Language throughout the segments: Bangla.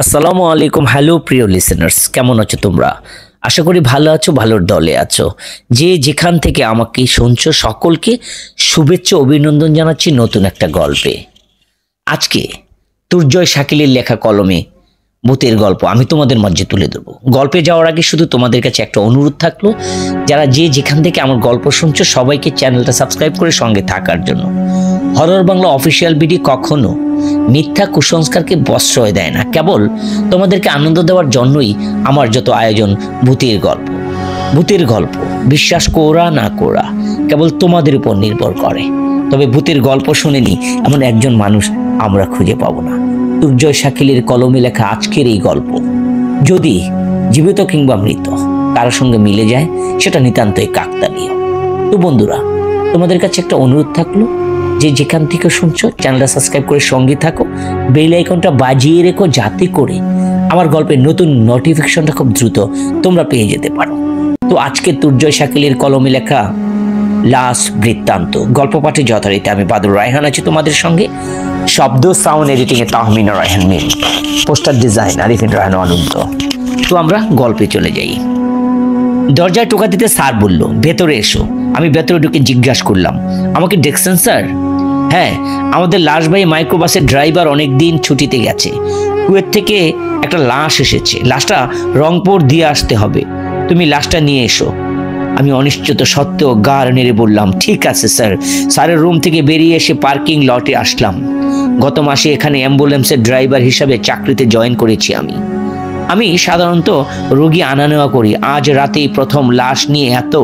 আসসালামু আলাইকুম। হ্যালো প্রিয় লিসেনার্স, কেমন আছো তোমরা? আশা করি ভালো আছো, ভালোর দলে আছো। যে যেখান থেকে আমাকে শুনছো সকলকে শুভেচ্ছা অভিনন্দন জানাচ্ছি নতুন একটা গল্পে। আজকে দুর্জয় শাকিলের লেখা কলমে ভূতের গল্প আমি তোমাদের মাঝে তুলে দেবো। গল্পে যাওয়ার আগে শুধু তোমাদের কাছে একটা অনুরোধ থাকলো, যারা যে যেখান থেকে আমার গল্প শুনছো সবাইকে চ্যানেলটা সাবস্ক্রাইব করে সঙ্গে থাকার জন্য। হরর বাংলা অফিসিয়াল বিডি কখনো মিথ্যা কুসংস্কারকে প্রশ্রয় দেয় না, কেবল তোমাদেরকে আনন্দ দেওয়ার জন্যই আমার যত আয়োজন। ভূতের গল্প বিশ্বাস করা না করা কেবল তোমাদের উপর নির্ভর করে। তবে ভূতের গল্প শুনেনি এমন একজন মানুষ আমরা খুঁজে পাবো না। দুর্জয় শাকিলের কলমে লেখা আজকের এই গল্প যদি জীবিত কিংবা মৃত কারোর সঙ্গে মিলে যায়, সেটা নিতান্তই কাকতালীয়। তো বন্ধুরা, তোমাদের কাছে একটা অনুরোধ থাকলো, যে যেখান থেকে শুনছো চ্যানেলটা সাবস্ক্রাইব করে সঙ্গে থাকো, বেল আইকনটা বাজিয়ে রেখো, যাতে করে আমার গল্পের নতুন নোটিফিকেশনটা খুব দ্রুত তোমরা পেয়ে যেতে পারো। তো আজকে দুর্জয় শাকিলের কলমে লেখা লাশ বৃত্তান্ত গল্প পাঠে যথারীতি আমি বাদুর রায়হান আছি তোমাদের সঙ্গে। শব্দ সাউন্ড এডিটিং এ তাহমিনা রায়হান মিম, পোস্টার ডিজাইন আরিফিন রায়হান অনন্ত। তো আমরা গল্পে চলে যাই। দরজায় টোকা দিতে স্যার বলল, ভেতরে এসো। আমি ভেতরে ঢুকে জিজ্ঞাসা করলাম, আমাকে দেখছেন স্যার? হ্যাঁ, আমাদের লাশবাহী মাইক্রোবাসের ড্রাইভার অনেকদিন ছুটিতে গেছে। কুয়েত থেকে একটা লাশ এসেছে, লাশটা রংপুর দিয়ে আসতে হবে, তুমি লাশটা নিয়ে এসো। আমি অনিশ্চিত সত্ত্বেও গাড় নেড়ে বললাম, ঠিক আছে স্যার। স্যারের রুম থেকে বেরিয়ে এসে পার্কিং লটে আসলাম। গত মাসে এখানে অ্যাম্বুলেন্সের ড্রাইভার হিসাবে চাকরিতে জয়েন করেছি আমি সাধারণত রোগী আনা নেওয়া করি। আজ রাতেই প্রথম লাশ নিয়ে এত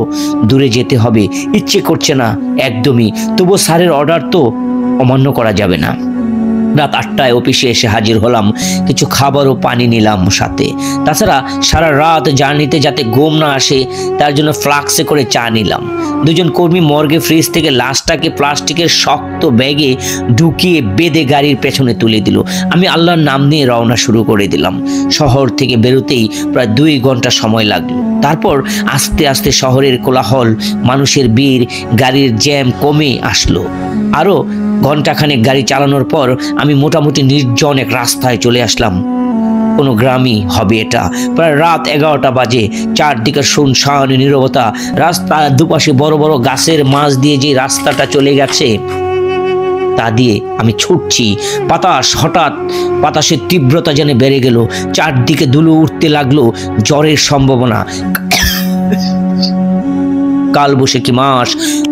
দূরে যেতে হবে, ইচ্ছে করছে না একদমই। তবু স্যারের অর্ডার তো অমান্য করা যাবে না। রাত 8টায় অফিসে এসে হাজির হলাম। কিছু খাবার ও পানি নিলাম সাথে। তাছাড়া সারা রাত জার্নিতে যাতে ঘুম না আসে তার জন্য ফ্লাক্সে করে চা নিলাম। দুজন কর্মী মর্গে ফ্রিজ থেকে লাশটাকে প্লাস্টিকের শক্ত ব্যাগে ঢুকিয়ে বেঁধে গাড়ির পেছনে তুলে দিল। আমি আল্লাহর নাম নিয়ে রওনা শুরু করে দিলাম। শহর থেকে বেরোতেই প্রায় 2 ঘন্টা সময় লাগলো। তারপর আস্তে আস্তে শহরের কোলাহল, মানুষের ভিড়, গাড়ির জ্যাম কমে আসলো। আরো ঘন্টাখানেক গাড়ি চালানোর পর আমি মোটামুটি নির্জন এক রাস্তায় চলে আসলাম। কোনো গ্রামই হবে এটা। প্রায় রাত 11টা বাজে। চারদিকে শুনশান নীরবতা। রাস্তার দুপাশে বড় বড় গাছের মাঝ দিয়ে যে রাস্তাটা চলে গেছে তা দিয়ে আমি ছুটছি। হঠাৎ বাতাসের তীব্রতা যেন বেড়ে গেল। চারদিকে ধুলো উঠতে লাগলো। জ্বরের সম্ভাবনা। কালবৈশাখী মাস,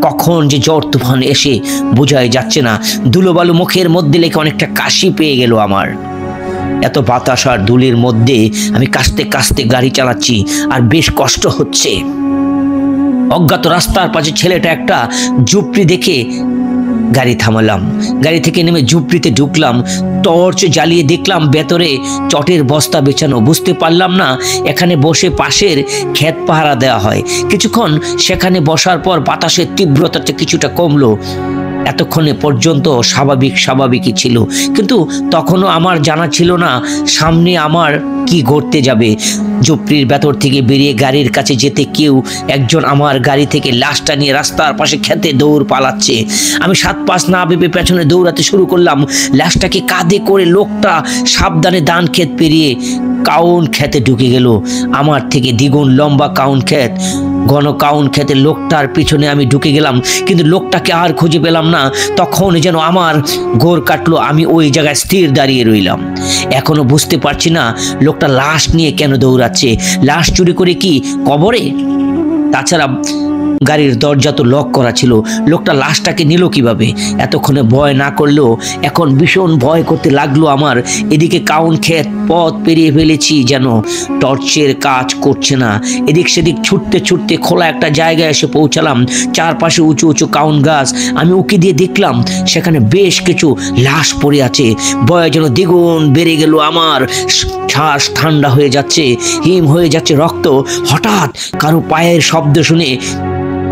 কখন যে ঝড় তুফান এসে বোঝাই যাচ্ছে না। ধুলোবালু মুখের মধ্যে লেগে অনেকটা কাশি পেয়ে গেল আমার। এত বাতাস আর ধুলির মধ্যে আমি কাস্তে কাস্তে গাড়ি চালাচ্ছি, আর বেশ কষ্ট হচ্ছে। অজ্ঞাত রাস্তার পাশে ছেলেটা একটা ঝুপড়ি দেখে গাড়ি থামালাম। গাড়ি থেকে নেমে ঝুপড়িতে ঢুকলাম। টর্চ জ্বালিয়ে দেখলাম ভেতরে চটের বস্তা বেছানো। বুঝতে পারলাম না এখানে বসে পাশের ক্ষেত পাহারা দেওয়া হয়। কিছুক্ষণ সেখানে বসার পর বাতাসের তীব্রতাটা কিছুটা কমলো। এতক্ষণে পর্যন্ত স্বাভাবিকই ছিল, কিন্তু তখনও আমার জানা ছিল না সামনে আমার কি ঘটতে যাবে। ঝুপড়ির ভেতর থেকে বেরিয়ে গাড়ির কাছে যেতে কেউ একজন আমার গাড়ি থেকে লাশটা নিয়ে রাস্তার পাশে খেতে দৌড় পালাচ্ছে। আমি 7-5 না ভেবে পেছনে দৌড়াতে শুরু করলাম। লাশটাকে কাঁধে করে লোকটা সাবধানে ধান ক্ষেত পেরিয়ে কাউন খেতে ঢুকে গেল। আমার থেকে দ্বিগুণ লম্বা কাউন ক্ষেত। ঘন কাউন খেতে লোকটার পিছনে আমি ঢুকে গেলাম, কিন্তু লোকটাকে আর খুঁজে পেলাম না। তখন যেন আমার ঘোর কাটলো। আমি ওই জায়গায় স্থির দাঁড়িয়ে রইলাম। এখনো বুঝতে পারছি না লোকটা লাশ নিয়ে কেন দৌড়াচ্ছে। লাশ চুরি করে কি কবরে? তাছাড়া গাড়ির দরজা তো লক করা ছিল, লোকটা লাশটাকে নিল কিভাবে? এতক্ষণে ভয় না করলেও এখন ভীষণ ভয় করতে লাগলো আমার। এদিকে কাউন ক্ষেত পথ পেরিয়ে ফেলেছি, যেন টর্চের কাজ করছে না। এদিক সেদিক ছুটতে ছুটতে খোলা একটা জায়গায় এসে পৌঁছালাম। চারপাশে উঁচু উঁচু কাউন গাছ। আমি উকি দিয়ে দেখলাম সেখানে বেশ কিছু লাশ পড়ে আছে। ভয় যেন দ্বিগুণ বেড়ে গেল আমার। শ্বাস ঠান্ডা হয়ে যাচ্ছে, হিম হয়ে যাচ্ছে রক্ত। হঠাৎ কারো পায়ের শব্দ শুনে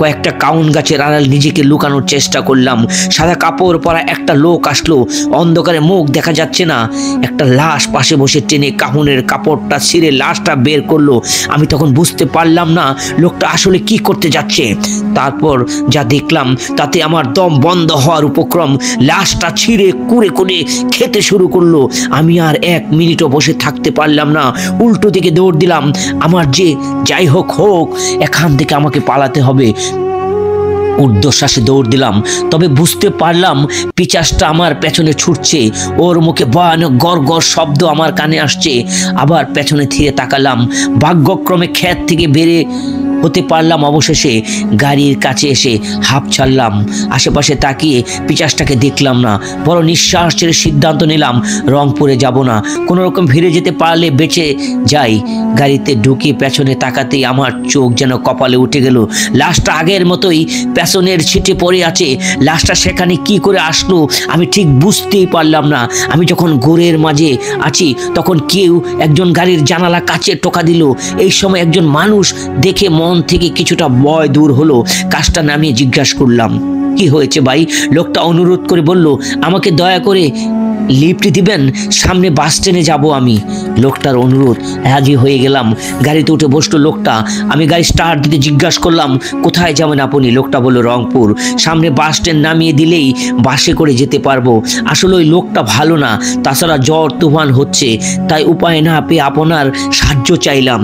কয়েকটা কাউন গাছের আড়াল নিজেকে লুকানোর চেষ্টা করলাম। সাদা কাপড় পরা একটা লোক আসলো, অন্ধকারে মুখ দেখা যাচ্ছে না। একটা লাশ পাশে বসে টেনে কাউনের কাপড়টা ছিঁড়ে লাশটা বের করলো। আমি তখন বুঝতে পারলাম না লোকটা আসলে কি করতে যাচ্ছে। তারপর যা দেখলাম তাতে আমার দম বন্ধ হওয়ার উপক্রম। লাশটা ছিঁড়ে কুড়ে কুড়ে খেতে শুরু করলো। আমি আর 1 মিনিটও বসে থাকতে পারলাম না, উল্টো দিকে দৌড় দিলাম। আমার যে যাই হোক হোক এখান থেকে আমাকে পালাতে হবে। ঊর্ধ্বশ্বাসে দৌড় দিলাম, তবে বুঝতে পারলাম পিচাসটা আমার পেছনে ছুটছে। ওর মুখে ভয়ানক গড় শব্দ আমার কানে আসছে। আবার পেছনে ফিরে তাকালাম। ভাগ্যক্রমে ক্ষেত থেকে বেরে হতে পারলাম। অবশেষে গাড়ির কাছে এসে হাঁপ ছাড়লাম। আশেপাশে তাকিয়ে পিচাসটাকে দেখলাম না। বড় নিঃশ্বাস ছেড়ে সিদ্ধান্ত নিলাম রংপুরে যাব না। কোনো রকম ফিরে যেতে পারলে বেঁচে যাই। গাড়িতে ঢুকে পেছনে তাকাতেই আমার চোখ যেন কপালে উঠে গেল। লাশটা আগের মতোই পেছনের সিটে পড়ে আছে। লাশটা সেখানে কি করে আসলো আমি ঠিক বুঝতেই পারলাম না। আমি যখন ঘোরের মাঝে আছি তখন কেউ একজন গাড়ির জানালা কাচে টোকা দিল। এই সময় একজন মানুষ দেখে মন থেকে কিছুটা ভয় দূর হলো। কাজটা নামিয়ে জিজ্ঞাসা করলাম, কি হয়েছে ভাই? লোকটা অনুরোধ করে বলল, আমাকে দয়া করে লিফট দিবেন, সামনে বাস স্ট্যান্ডে যাব আমি। লোকটার অনুরোধ রাজি হয়ে গেলাম। গাড়িতে উঠে বসলো লোকটা। আমি গাড়ি স্টার্ট দিতে জিজ্ঞাসা করলাম, কোথায় যাবেন আপনি? লোকটা বলল, রংপুর। সামনে বাস স্ট্যান্ড নামিয়ে দিলেই বাসে করে যেতে পারবো। আসলে ওই লোকটা ভালো না, তাছাড়া ঝড় তুফান হচ্ছে, তাই উপায় না পেয়ে আপনার সাহায্য চাইলাম।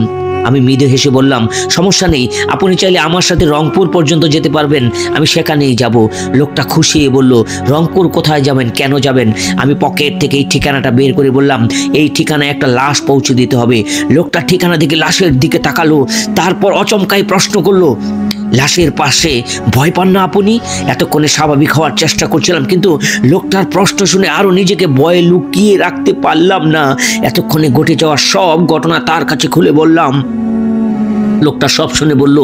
আমি মৃদু হেসে বললাম, সমস্যা নেই, আপনি চাইলে আমার সাথে রংপুর পর্যন্ত যেতে পারবেন, আমি সেখানেই যাব। লোকটা খুশি হয়ে বলল, রংপুর কোথায় যাবেন, কেন যাবেন? আমি পকেট থেকে এই ঠিকানাটা বের করে বললাম, এই ঠিকানায় একটা লাশ পৌঁছে দিতে হবে। লোকটা ঠিকানা দেখে লাশের দিকে তাকালো, তারপর অচমকায় প্রশ্ন করলো, লাশের পাশে ভয় পান না আপনি? এতক্ষণে স্বাভাবিক হওয়ার চেষ্টা করছিলাম, কিন্তু লোকটার প্রশ্ন শুনে আরো নিজেকে ভয়ে লুকিয়ে রাখতে পারলাম না। এতক্ষণে ঘটে যাওয়া সব ঘটনা তার কাছে খুলে বললাম। লোকটা সব শুনে বলল,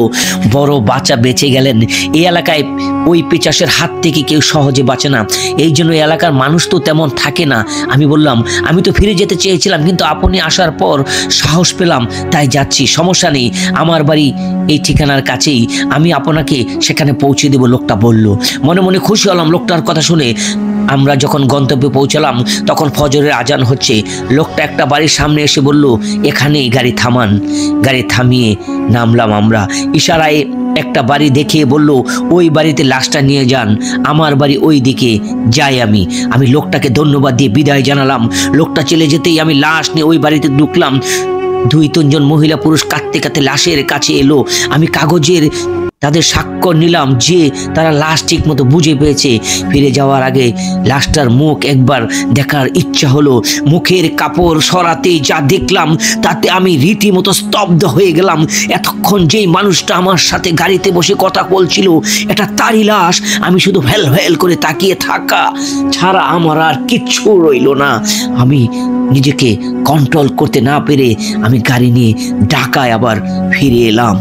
বড় বাঁচা বেঁচে গেলেন। এই এলাকায় ওই পিচাসের হাত থেকে কেউ সহজে বাঁচে না, এই জন্য এলাকার মানুষ তো তেমন থাকে না। আমি বললাম, আমি তো ফিরে যেতে চেয়েছিলাম, কিন্তু আপনি আসার পর সাহস পেলাম, তাই যাচ্ছি। সমস্যা নেই, আমার বাড়ি এই ঠিকানার কাছেই, আমি আপনাকে সেখানে পৌঁছে দেব। লোকটা বলল। মনে মনে খুশি হলাম লোকটার কথা শুনে। আমরা যখন গন্তব্যে পৌঁছালাম তখন ফজরের আজান হচ্ছে। লোকটা একটা বাড়ির সামনে এসে বলল, এখানেই গাড়ি থামান। গাড়ি থামিয়ে নামলাম আমরা। ইশারায় একটা বাড়ি দেখিয়ে বলল, ওই বাড়িতে লাশটা নিয়ে যান, আমার বাড়ি ওই দিকে। যাই আমি লোকটাকে ধন্যবাদ দিয়ে বিদায় জানালাম। লোকটা চলে যেতেই আমি লাশ নিয়ে ওই বাড়িতে ঢুকলাম। 2-3 জন মহিলা পুরুষ কাঁদতে কাঁদতে লাশের কাছে এলো। আমি কাগজের তাদের স্বাক্ষর নিলাম যে তারা লাশ ঠিক মতো বুঝে পেয়েছে। ফিরে যাওয়ার আগে লাশটার মুখ একবার দেখার ইচ্ছা হলো। মুখের কাপড় সরাতেই যা দেখলাম তাতে আমি রীতিমতো স্তব্ধ হয়ে গেলাম। এতক্ষণ যেই মানুষটা আমার সাথে গাড়িতে বসে কথা বলছিল এটা তারই লাশ। আমি শুধু ভ্যাল ভ্যাল করে তাকিয়ে থাকা ছাড়া আমার আর কিচ্ছু রইল না। আমি নিজেকে কন্ট্রোল করতে না পেরে আমি গাড়ি নিয়ে ঢাকায় আবার ফিরে এলাম।